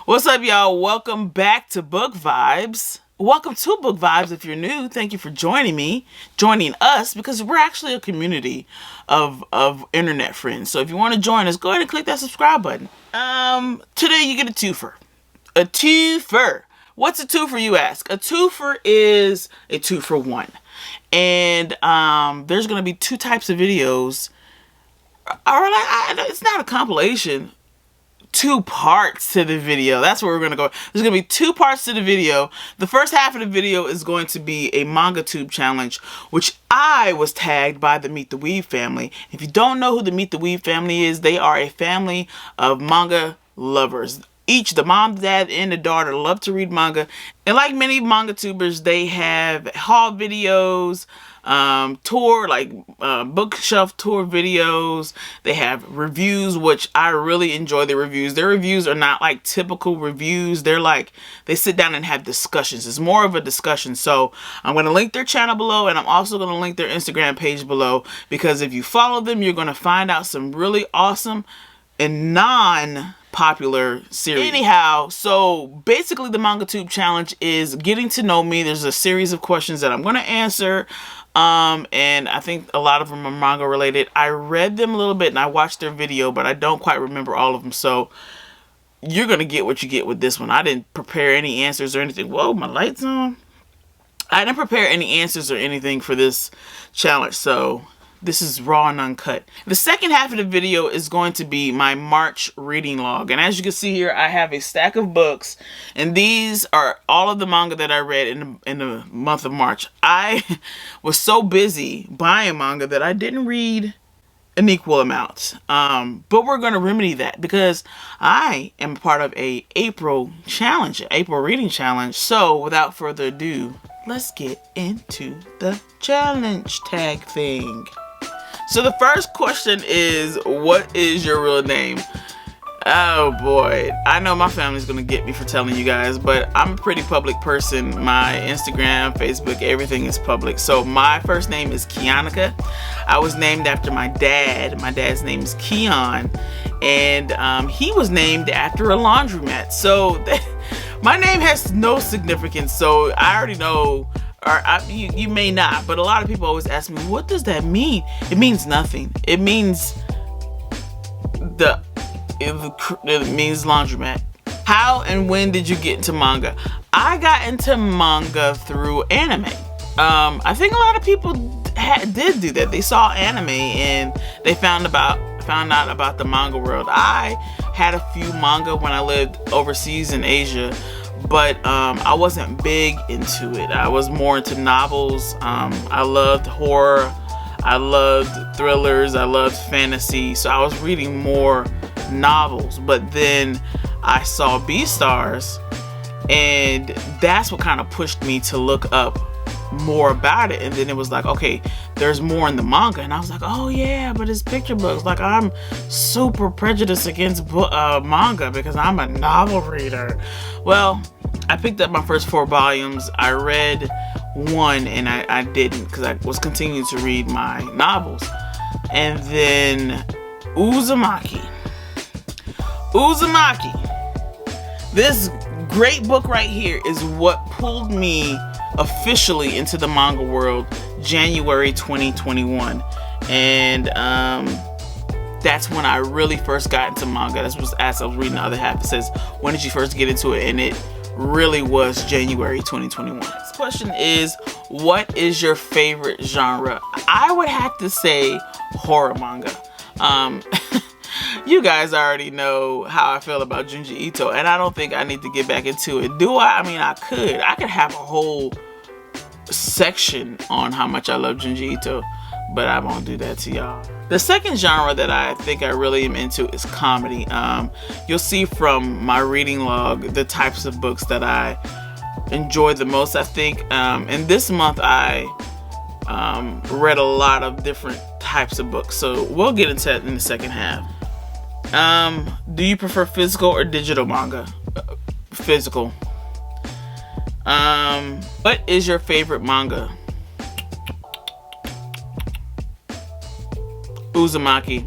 What's up, y'all? Welcome back to Book Vibes. Welcome to Book Vibes. If you're new, thank you for joining us, because we're actually a community of internet friends. So if you want to join us, go ahead and click that subscribe button. Today you get a twofer. A twofer. What's a twofer, you ask? A twofer is a 2-for-1. And there's going to be two types of videos. It's not a compilation. 2 parts to the video. That's where we're going to go. There's going to be 2 parts to the video. The first half of the video is going to be a Mangatube Challenge, which I was tagged by the Meet the Weeb Family. If you don't know who the Meet the Weeb Family is, they are a family of manga lovers. Each, the mom, dad, and the daughter, love to read manga. And like many manga tubers, they have haul videos, bookshelf tour videos. They have reviews, which I really enjoy the reviews. Their reviews are not like typical reviews. They're like, they sit down and have discussions. It's more of a discussion. So I'm going to link their channel below, and I'm also going to link their Instagram page below, because if you follow them, you're going to find out some really awesome and non-popular series. Anyhow, so basically the Mangatube Challenge is getting to know me. There's a series of questions that I'm going to answer. And I think a lot of them are manga related. I read them a little bit and I watched their video, but I don't quite remember all of them. So you're going to get what you get with this one. I didn't prepare any answers or anything. Whoa, my light's on. I didn't prepare any answers or anything for this challenge. So this is raw and uncut. The second half of the video is going to be my March reading log. And as you can see here, I have a stack of books. And these are all of the manga that I read in the month of March. I was so busy buying manga that I didn't read an equal amount. But we're going to remedy that, because I am a part of a April reading challenge. So without further ado, let's get into the challenge tag thing. So the first question is, what is your real name? Oh boy, I know my family's gonna get me for telling you guys, but I'm a pretty public person. My Instagram, Facebook, everything is public. So my first name is Kianika. I was named after my dad. My dad's name is Keon, and he was named after a laundromat. So my name has no significance. So I already know. Or you may not, but a lot of people always ask me, what does that mean? It means nothing. It means it means laundromat. How and when did you get into manga? I got into manga through anime. I think a lot of people did do that. They saw anime and they found out about the manga world. I had a few manga when I lived overseas in Asia, but I wasn't big into it. I was more into novels. I loved horror. I loved thrillers. I loved fantasy. So I was reading more novels. But then I saw Beatz, and that's what kind of pushed me to look up more about it. And then it was like, okay, there's more in the manga. And I was like, oh yeah, but it's picture books. Like, I'm super prejudiced against manga because I'm a novel reader. Well, I picked up my first 4 volumes. I read 1 and I didn't, because I was continuing to read my novels. And then Uzumaki. This great book right here is what pulled me officially into the manga world, January 2021. And that's when I really first got into manga. That's what as I was reading the other half. It says, when did you first get into it? And it really was January 2021. This question is, what is your favorite genre? I would have to say horror manga. You guys already know how I feel about Junji Ito, and I don't think I need to get back into it. Do I? I mean, I could have a whole section on how much I love Junji Ito, but I won't do that to y'all. The second genre that I think I really am into is comedy. You'll see from my reading log the types of books that I enjoy the most. I think in this month I read a lot of different types of books, so we'll get into that in the second half. Do you prefer physical or digital manga? Physical. What is your favorite manga? Uzumaki.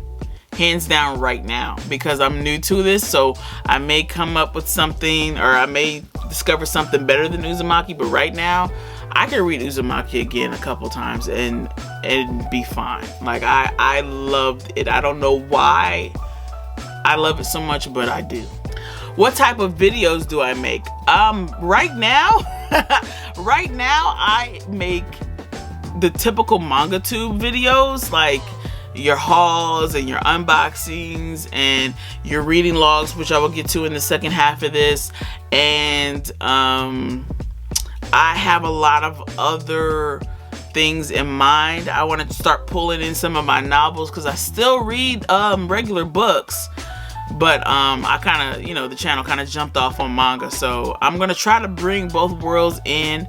hands down right now, because I'm new to this. So I may come up with something, or I may discover something better than Uzumaki, but right now I can read Uzumaki again a couple times and be fine. Like I loved it. I don't know why I love it so much, but I do. What type of videos do I make? Right now I make the typical Mangatube videos, like your hauls and your unboxings and your reading logs, which I will get to in the second half of this. And I have a lot of other things in mind. I want to start pulling in some of my novels, because I still read regular books, but I kind of, you know, the channel kind of jumped off on manga. So I'm going to try to bring both worlds in.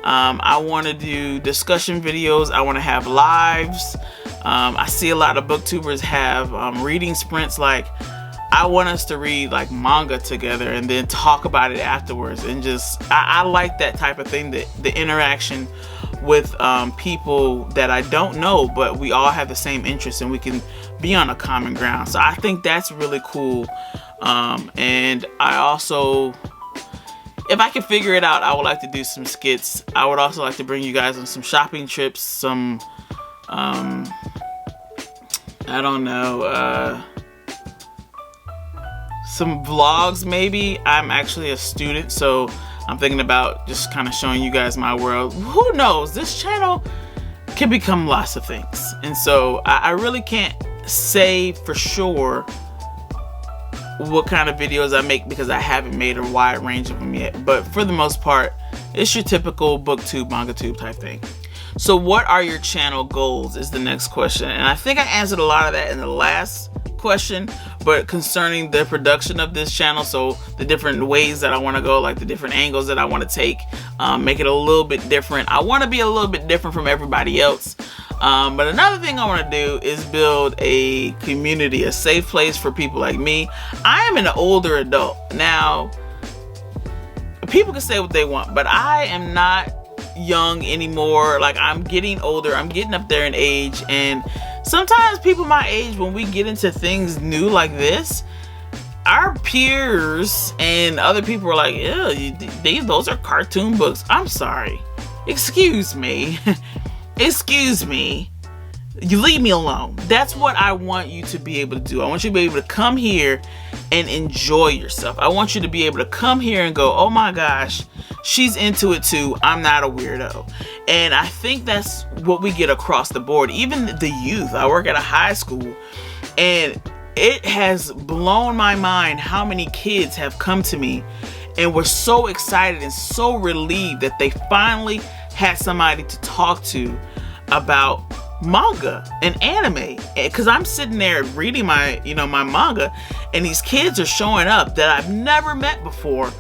I want to do discussion videos. I want to have lives. I see a lot of booktubers have reading sprints. Like, I want us to read like manga together and then talk about it afterwards. And just, I like that type of thing, the interaction with people that I don't know, but we all have the same interests and we can be on a common ground. So I think that's really cool. And I also, if I can figure it out, I would like to do some skits. I would also like to bring you guys on some shopping trips, some I don't know, some vlogs maybe. I'm actually a student, so I'm thinking about just kind of showing you guys my world. Who knows? This channel can become lots of things. And so I really can't say for sure what kind of videos I make, because I haven't made a wide range of them yet. But for the most part, it's your typical booktube, mangatube type thing. So what are your channel goals is the next question. And I think I answered a lot of that in the last question, but concerning the production of this channel, so the different ways that I want to go, like the different angles that I want to take, make it a little bit different. I want to be a little bit different from everybody else. But another thing I want to do is build a community, a safe place for people like me. I am an older adult. Now, people can say what they want, but I am not young anymore. Like, I'm getting older, I'm getting up there in age, and sometimes people my age, when we get into things new like this, our peers and other people are like, ew, those are cartoon books. I'm sorry, excuse me. Excuse me, you leave me alone. That's what I want you to be able to do. I want you to be able to come here and enjoy yourself. I want you to be able to come here and go, oh my gosh, she's into it too. I'm not a weirdo. And I think that's what we get across the board. Even the youth. I work at a high school, and it has blown my mind how many kids have come to me and were so excited and so relieved that they finally had somebody to talk to about manga and anime. Because I'm sitting there reading my manga, and these kids are showing up that I've never met before,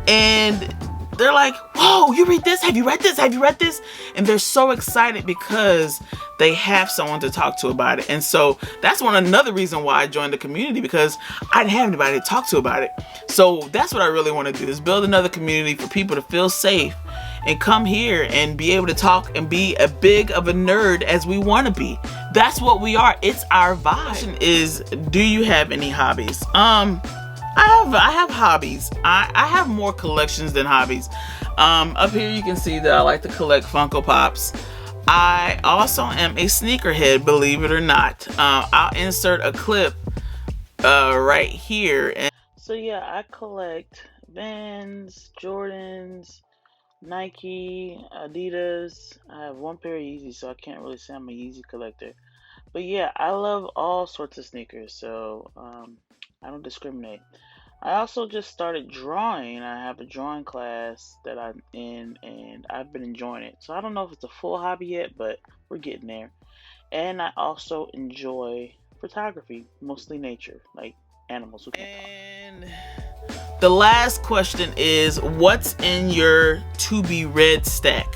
and they're like, whoa, you read this? Have you read this? Have you read this? And they're so excited because they have someone to talk to about it. And so that's another reason why I joined the community, because I didn't have anybody to talk to about it. So that's what I really want to do, is build another community for people to feel safe and come here and be able to talk and be as big of a nerd as we want to be. That's what we are. It's our vibe. The question is, do you have any hobbies? I have hobbies. I have more collections than hobbies. Up here you can see that I like to collect Funko Pops. I also am a sneakerhead, believe it or not. I'll insert a clip right here. So yeah, I collect Vans, Jordans, Nike, Adidas. I have one pair of Yeezys, so I can't really say I'm a Yeezy collector. But yeah, I love all sorts of sneakers, so I don't discriminate. I also just started drawing. I have a drawing class that I'm in, and I've been enjoying it. So I don't know if it's a full hobby yet, but we're getting there. And I also enjoy photography, mostly nature, like animals. And the last question is, what's in your to be read stack?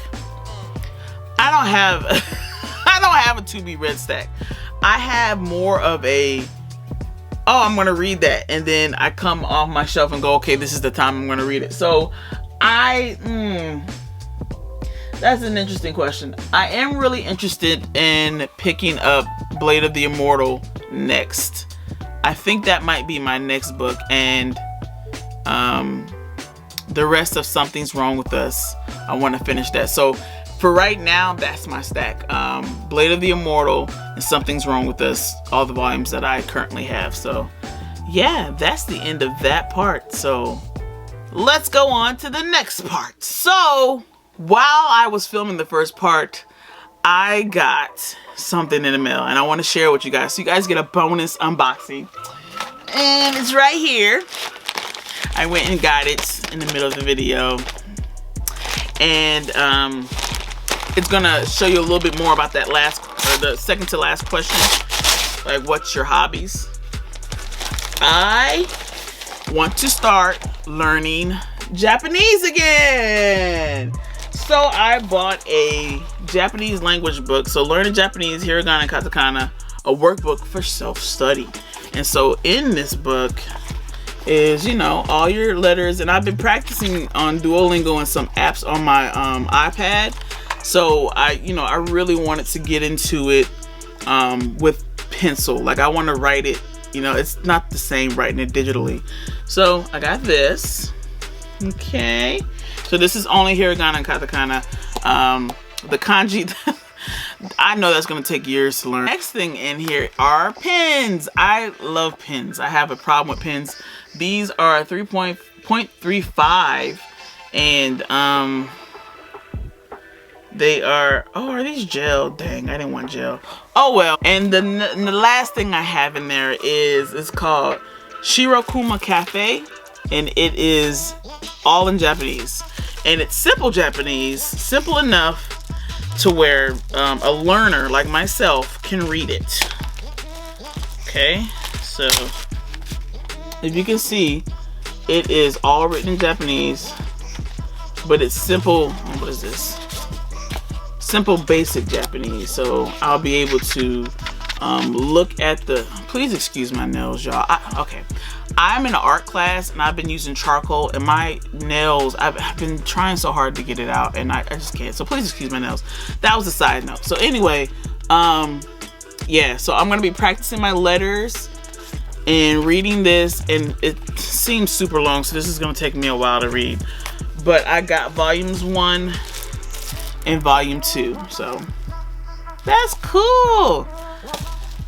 I don't have a to be read stack. I have more of a, oh, I'm gonna read that, and then I come off my shelf and go, okay, this is the time I'm gonna read it. So that's an interesting question. I am really interested in picking up Blade of the Immortal next. I think that might be my next book, and the rest of Something's Wrong with Us, I want to finish that. So for right now, that's my stack. Blade of the Immortal and Something's Wrong with Us, all the volumes that I currently have. So yeah, that's the end of that part. So let's go on to the next part. So while I was filming the first part, I got something in the mail, and I want to share with you guys. So you guys get a bonus unboxing, and it's right here. I went and got it in the middle of the video, and it's gonna show you a little bit more about that last, or the second to last question, like what's your hobbies? I want to start learning Japanese again. So I bought a Japanese language book. So learning Japanese, hiragana and katakana, a workbook for self-study. And so in this book is, you know, all your letters, and I've been practicing on Duolingo and some apps on my iPad. So I really wanted to get into it with pencil. Like I want to write it, you know, it's not the same writing it digitally. So I got this. Okay. So this is only hiragana and katakana. The kanji, I know that's going to take years to learn. Next thing in here are pens. I love pens. I have a problem with pens. These are 3.35, and they are, oh, are these gel? Dang, I didn't want gel. Oh well. And the last thing I have in there is, it's called Shirokuma Cafe, and it is all in Japanese. And it's simple Japanese, simple enough to where a learner like myself can read it. Okay, so if you can see, it is all written in Japanese, but it's simple. What is this? Simple basic Japanese. So I'll be able to look at the, please excuse my nails, y'all. Okay, I'm in an art class and I've been using charcoal, and my nails, I've been trying so hard to get it out, and I just can't. So please excuse my nails. That was a side note. So anyway, yeah, so I'm gonna be practicing my letters and reading this, and it seems super long, so this is gonna take me a while to read. But I got volumes 1 and volume 2, so that's cool.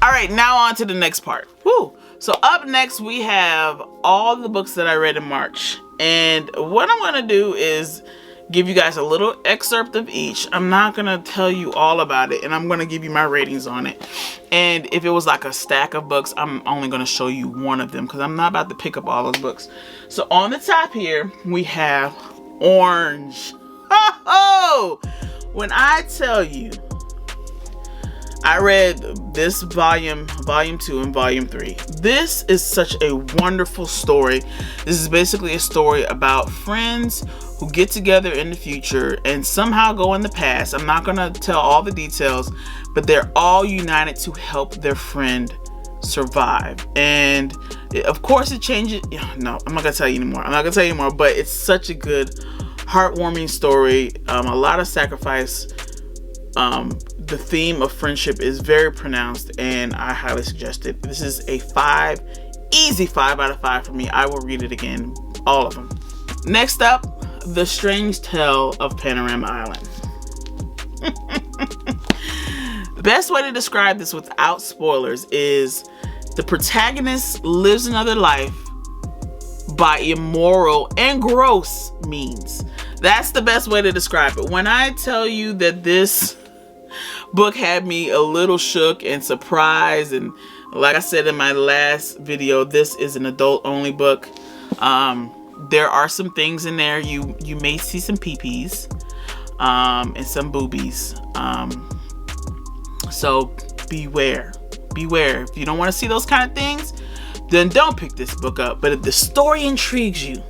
All right, now on to the next part. Woo. So up next we have all the books that I read in March, and what I'm gonna do is give you guys a little excerpt of each. I'm not gonna tell you all about it, and I'm gonna give you my ratings on it. And if it was like a stack of books, I'm only gonna show you one of them because I'm not about to pick up all those books. So on the top here we have Orange. Oh, when I tell you, I read this volume 2 and volume 3. This is such a wonderful story. This is basically a story about friends who get together in the future and somehow go in the past. I'm not gonna tell all the details, but they're all united to help their friend survive. And of course it changes. No, I'm not gonna tell you anymore. But it's such a good, heartwarming story. A lot of sacrifice. The theme of friendship is very pronounced, and I highly suggest it. This is a 5, easy 5 out of 5 for me. I will read it again, all of them. Next up, The Strange Tale of Panorama Island. The best way to describe this without spoilers is the protagonist lives another life by immoral and gross means. That's the best way to describe it. When I tell you that this book had me a little shook and surprised, and like I said in my last video, this is an adult only book. There are some things in there, you may see some peepees and some boobies, so beware. If you don't want to see those kind of things, then don't pick this book up. But if the story intrigues you,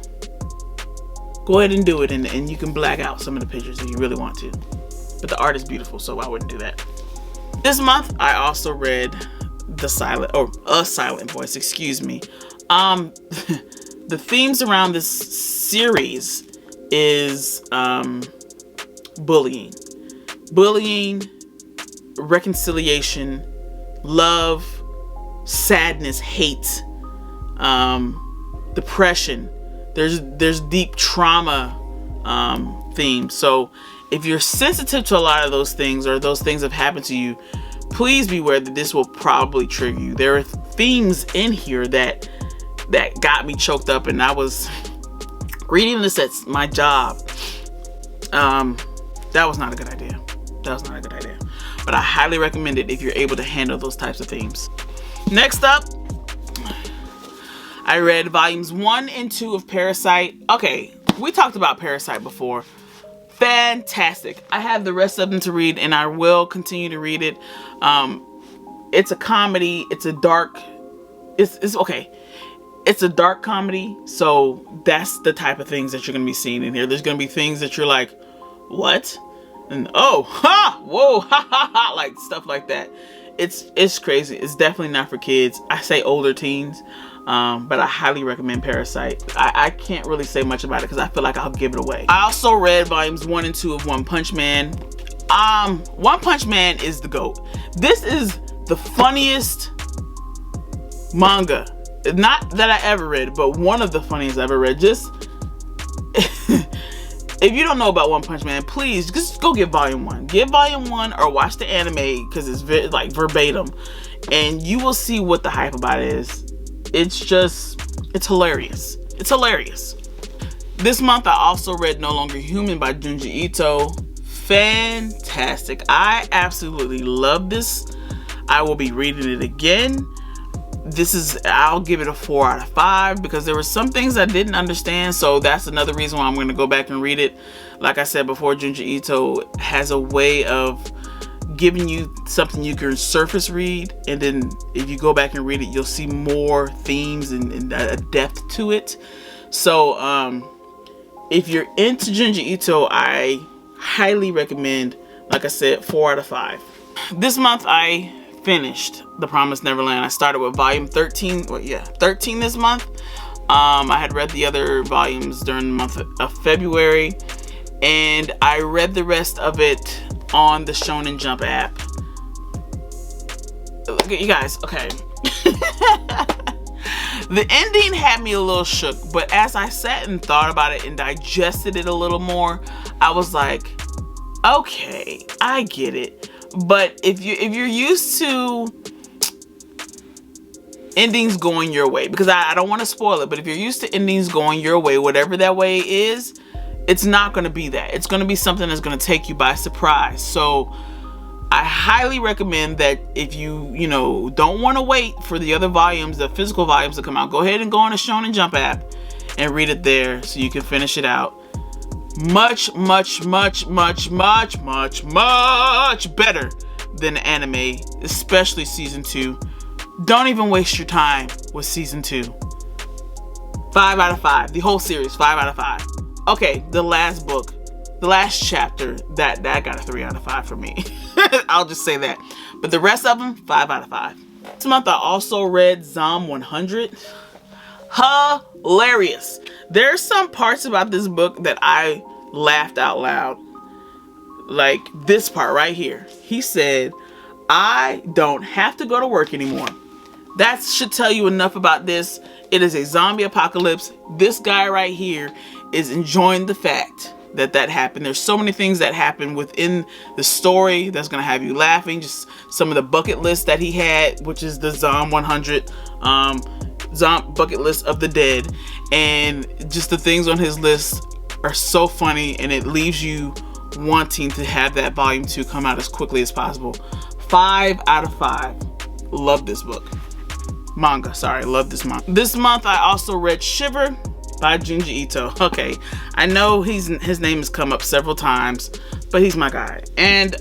go ahead and do it, and you can black out some of the pictures if you really want to. But the art is beautiful, so I wouldn't do that. This month, I also read A Silent Voice, excuse me. The themes around this series is bullying, reconciliation, love, sadness, hate, depression. There's deep trauma themes. So if you're sensitive to a lot of those things, or those things have happened to you, please be aware that this will probably trigger you. There are themes in here that got me choked up, and I was reading this at my job. That was not a good idea. That was not a good idea. But I highly recommend it if you're able to handle those types of themes. Next up, I read volumes 1 and 2 of Parasite. Okay, we talked about Parasite before. Fantastic. I have the rest of them to read, and I will continue to read it. It's a comedy. It's a dark. It's okay. It's a dark comedy, so that's the type of things that you're gonna be seeing in here. There's gonna be things that you're like, what? And oh, ha, whoa, ha, ha, ha, like stuff like that. It's crazy. It's definitely not for kids. I say older teens, but I highly recommend Parasite. I can't really say much about it because I feel like I'll give it away. I also read volumes 1 and 2 of One Punch Man. One Punch Man is the GOAT. This is the funniest manga, not that I ever read, but one of the funniest I ever read. Just if you don't know about One Punch Man, please just go get volume 1. Get volume 1 or watch the anime, because it's like verbatim, and you will see what the hype about it is. It's hilarious. It's hilarious. This month I also read No Longer Human by Junji Ito. Fantastic. I absolutely love this. I will be reading it again. I'll give it a 4 out of 5 because there were some things I didn't understand, so that's another reason why I'm going to go back and read it. Like I said before, Junji Ito has a way of giving you something you can surface read, and then if you go back and read it, you'll see more themes and a depth to it. So if you're into Junji Ito, I highly recommend, like I said, 4 out of 5. This month I finished The Promised Neverland. I started with volume 13. 13 this month. I had read the other volumes during the month of February, and I read the rest of it on the Shonen Jump app. Look at you guys. Okay. The ending had me a little shook, but as I sat and thought about it and digested it a little more, I was like, okay, I get it. But if you're used to endings going your way, because I don't want to spoil it, but if you're used to endings going your way, whatever that way is, it's not going to be that. It's going to be something that's going to take you by surprise. So I highly recommend that if you don't want to wait for the other volumes, the physical volumes to come out, go ahead and go on the Shonen Jump app and read it there so you can finish it out. Much, much, much, much, much, much, much better than the anime, especially season 2. Don't even waste your time with season 2. 5 out of 5. The whole series, 5 out of 5. Okay, the last book, the last chapter, that got a 3 out of 5 for me. I'll just say that. But the rest of them, 5 out of 5. This month I also read Zom 100. Hilarious. There's some parts about this book that I laughed out loud. Like this part right here. He said, I don't have to go to work anymore. That should tell you enough about this. It is a zombie apocalypse. This guy right here is enjoying the fact that happened. There's so many things that happen within the story that's going to have you laughing. Just some of the bucket lists that he had, which is the Zom 100 bucket list of the dead, and just the things on his list are so funny, and it leaves you wanting to have that volume 2 come out as quickly as possible. 5 out of 5. Love this book. Manga, sorry, love this manga. This month I also read Shiver by Junji Ito. Okay, I know his name has come up several times, but he's my guy. And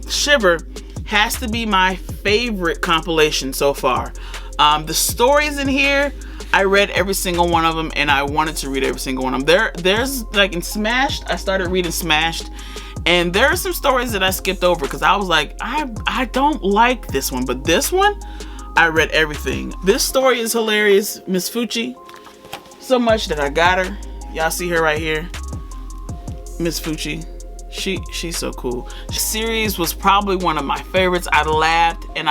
Shiver has to be my favorite compilation so far. The stories in here, I read every single one of them, and I wanted to read every single one of them. There's like in Smashed, I started reading Smashed, and there are some stories that I skipped over because I was like, I don't like this one, but this one, I read everything. This story is hilarious. Miss Fuchi, so much that I got her. Y'all see her right here. Miss Fuchi. She's so cool. The series was probably one of my favorites. I laughed, and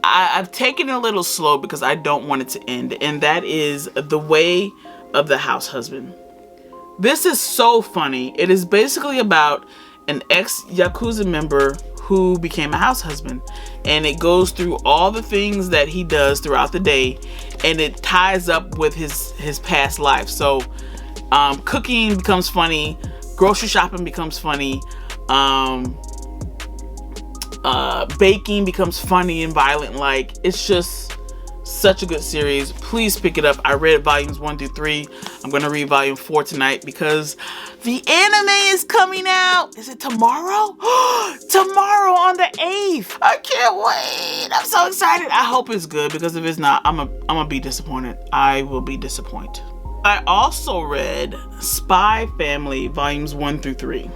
I've taken it a little slow because I don't want it to end, and that is The Way of the House Husband. This is so funny. It is basically about an ex-Yakuza member who became a house husband, and it goes through all the things that he does throughout the day, and it ties up with his past life. So cooking becomes funny, grocery shopping becomes funny, baking becomes funny and violent. Like, it's just such a good series. Please pick it up. I read volumes 1 through 3. I'm gonna read volume 4 tonight because the anime is coming out. Is it tomorrow? Tomorrow on the 8th. I can't wait. I'm so excited. I hope it's good, because if it's not, I'm gonna be disappointed. I will be disappointed. I also read Spy Family volumes 1 through 3.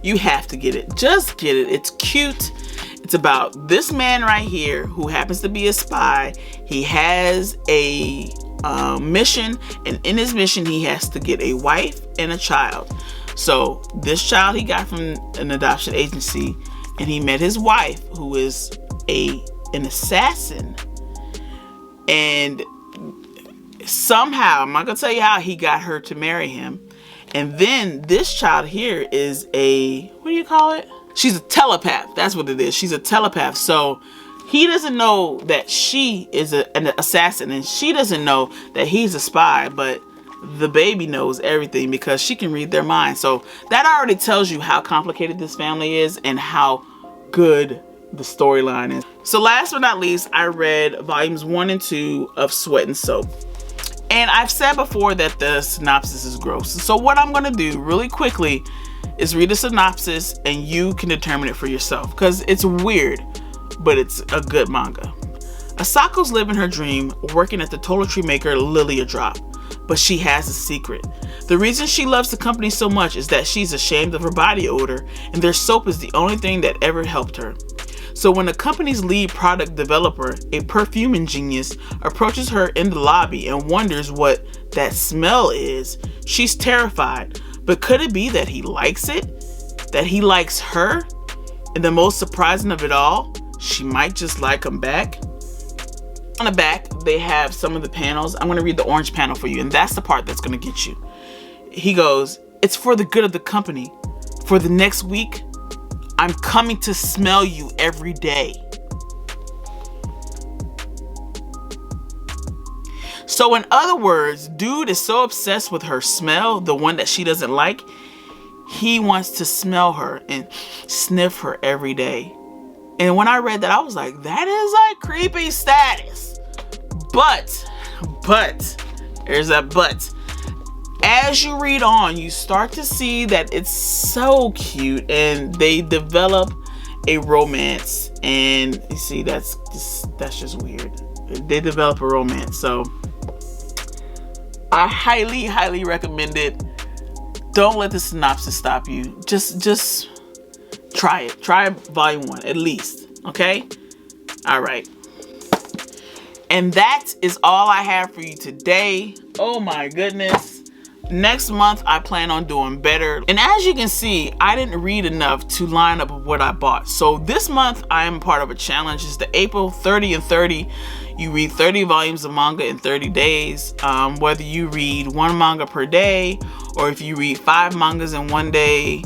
You have to get it. Just get it. It's cute. It's about this man right here who happens to be a spy. He has a mission, and in his mission he has to get a wife and a child. So this child he got from an adoption agency, and he met his wife, who is an assassin. And somehow, I'm not gonna tell you how, he got her to marry him. And then this child here is what do you call it? She's a telepath. That's what it is. She's a telepath. So he doesn't know that she is an assassin, and she doesn't know that he's a spy, but the baby knows everything because she can read their mind. So that already tells you how complicated this family is and how good the storyline is. So last but not least, I read volumes 1 and 2 of Sweat and Soap. And I've said before that the synopsis is gross. So what I'm gonna do really quickly is read the synopsis, and you can determine it for yourself, because it's weird, but it's a good manga. Asako's living her dream working at the toiletry maker Lilia Drop, but she has a secret. The reason she loves the company so much is that she's ashamed of her body odor, and their soap is the only thing that ever helped her. So when the company's lead product developer, a perfuming genius, approaches her in the lobby and wonders what that smell is, she's terrified. But could it be that he likes it? That he likes her? And the most surprising of it all, she might just like him back. On the back, they have some of the panels. I'm going to read the orange panel for you, and that's the part that's going to get you. He goes, "It's for the good of the company. For the next week, I'm coming to smell you every day." So in other words, dude is so obsessed with her smell, the one that she doesn't like, he wants to smell her and sniff her every day. And when I read that, I was like, that is like creepy status. But, there's that but. As you read on, you start to see that it's so cute, and they develop a romance. And you see, that's just weird. They develop a romance. So I highly recommend it. Don't let the synopsis stop you. Just try it. Try volume 1 at least. Okay? All right. And that is all I have for you today. Oh my goodness. Next month, I plan on doing better. And as you can see, I didn't read enough to line up what I bought. So this month, I am part of a challenge. It's the April 30 and 30. You read 30 volumes of manga in 30 days. Whether you read 1 manga per day, or if you read 5 mangas in 1 day,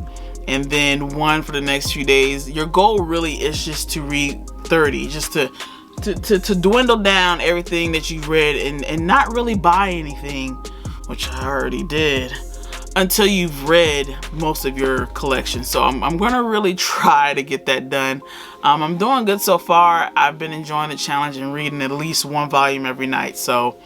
and then 1 for the next few days. Your goal really is just to read 30, just to dwindle down everything that you've read and not really buy anything, which I already did, until you've read most of your collection. So I'm gonna really try to get that done. I'm doing good so far. I've been enjoying the challenge and reading at least 1 volume every night. So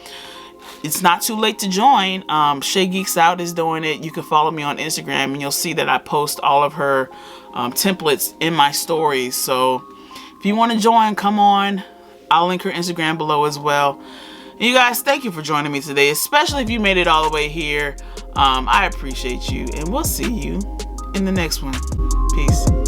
it's not too late to join. Shay Geeks Out is doing it. You can follow me on Instagram, and you'll see that I post all of her templates in my stories. So if you want to join, come on. I'll link her Instagram below as well. You guys, thank you for joining me today, especially if you made it all the way here. I appreciate you, and we'll see you in the next one. Peace.